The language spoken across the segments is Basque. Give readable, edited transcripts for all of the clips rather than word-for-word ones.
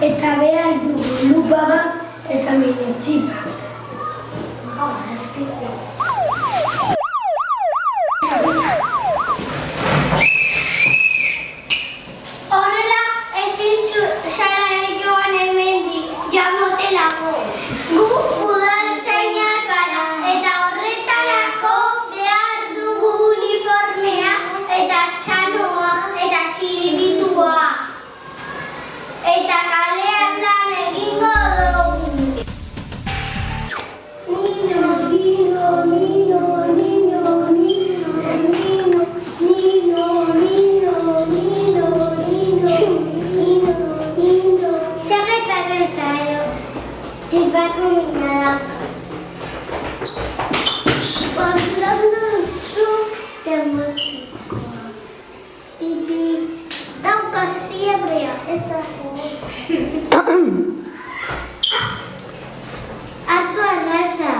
Eta behar dugu lupa bat eta minetxipak. Horrela ezin zara joan hemendik, joan motelako. Gu udaltzainak gara eta horretarako behar dugu uniformea eta txanoa eta ziribitua. Eta kalean lan egingo dugu. Nino, nino, nino, nino, nino, nino, nino, nino, nino, nino, nino, nino. Zer gertatzen zaio? Tipako mina da. Kontrolatu zu demotikoa. Pipi. Daukas fiebrea, eta hartu arraza.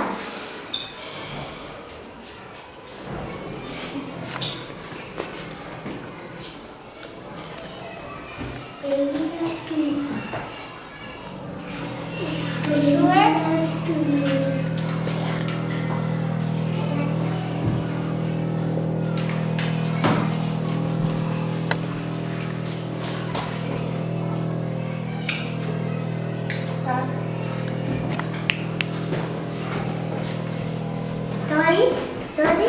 Tori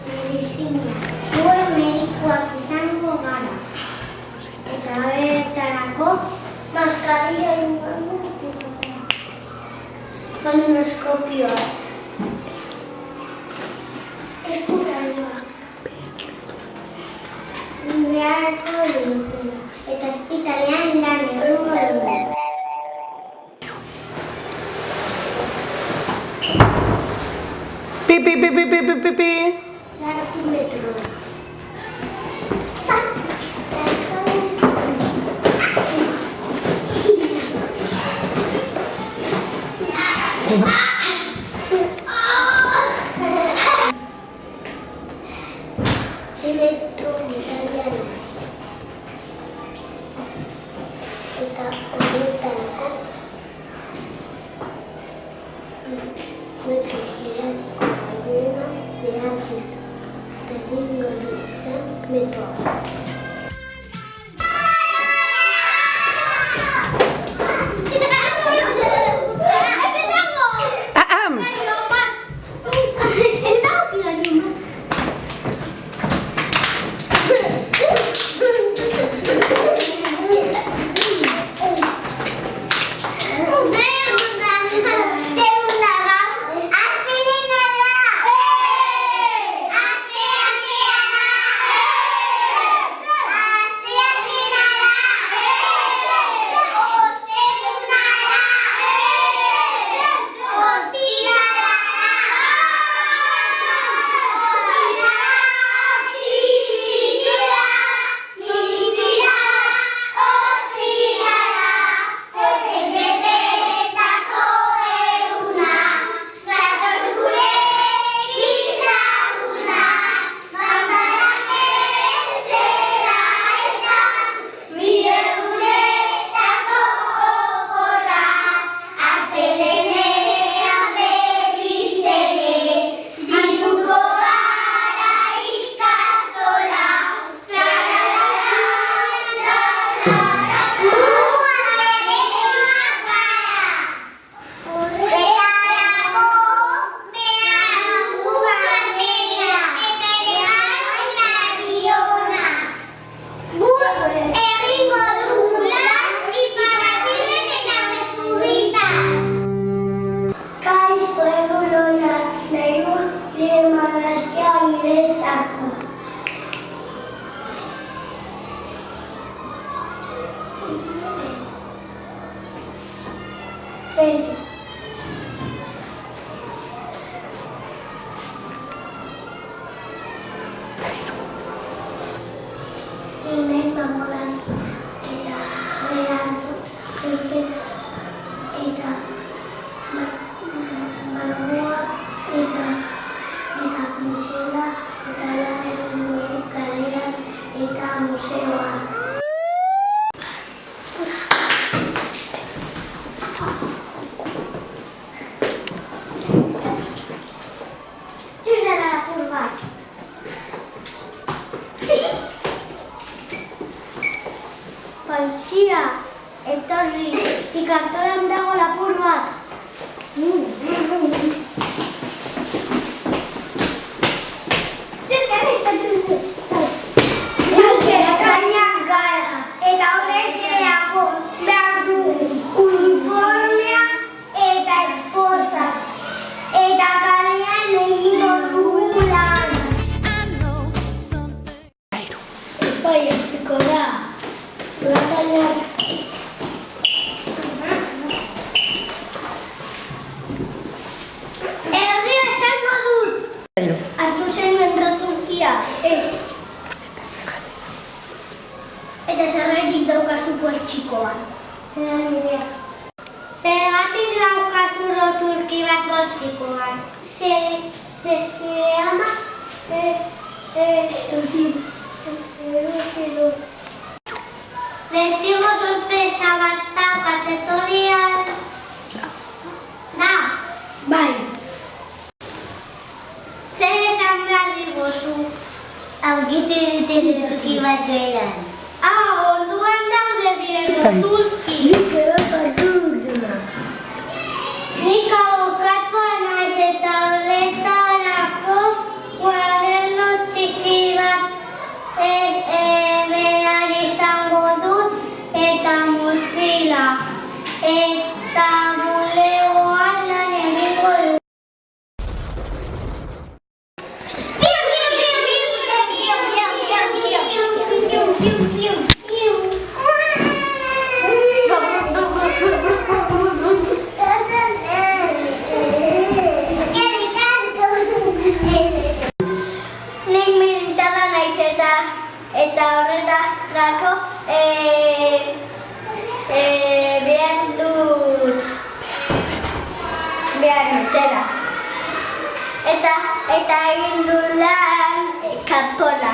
medizina. Gure medikoak izango gara. Eta horretarako maskarilla kolonoskopioa. Eskurailuak. dugu. Eta ospitalean lan egingo dugu. Pi, pi, pi, pi, pi, pi, pi, pi. Sartu metro. Metro italianas. Eta horretarako metro giratzeko gailurra behar dut. Egingo duten metroa. Aam. Paixia, etorri, ikartoran dago lapur bat. Gainak gara, eta horrezerako behar du uniformea eta esposa. Eta kalean egingo dugu lan. Bai, eziko da. Gainak. Egia esango dut. Hartu zenuen roturkia, ez. Eta zergatik daukazu poltsikoan. Zergatik daukazu roturki bat poltsikoan. Se llama Vestigo sorpresa bat daukat etorrian. Da. Bai. Zer esan behar diguzu? Aurkitu duten roturki bat beran. Orduan daude bien roturki. Nik erotatu dutena. Nik abokatua naiz eta horretarako kuaderno txiki bat behar izango dut eta motxila. Eta bulegoan lan egingo dut. Piu, piu, piu, piu, piu, piu, piu, piu, piu, piu, piu, piu. batean urtera. Eta egin du lan kanpora.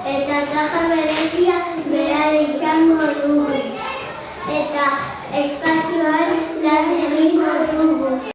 eta traje berezia behar izango dugu. Eta espazioan lan egingo dugu.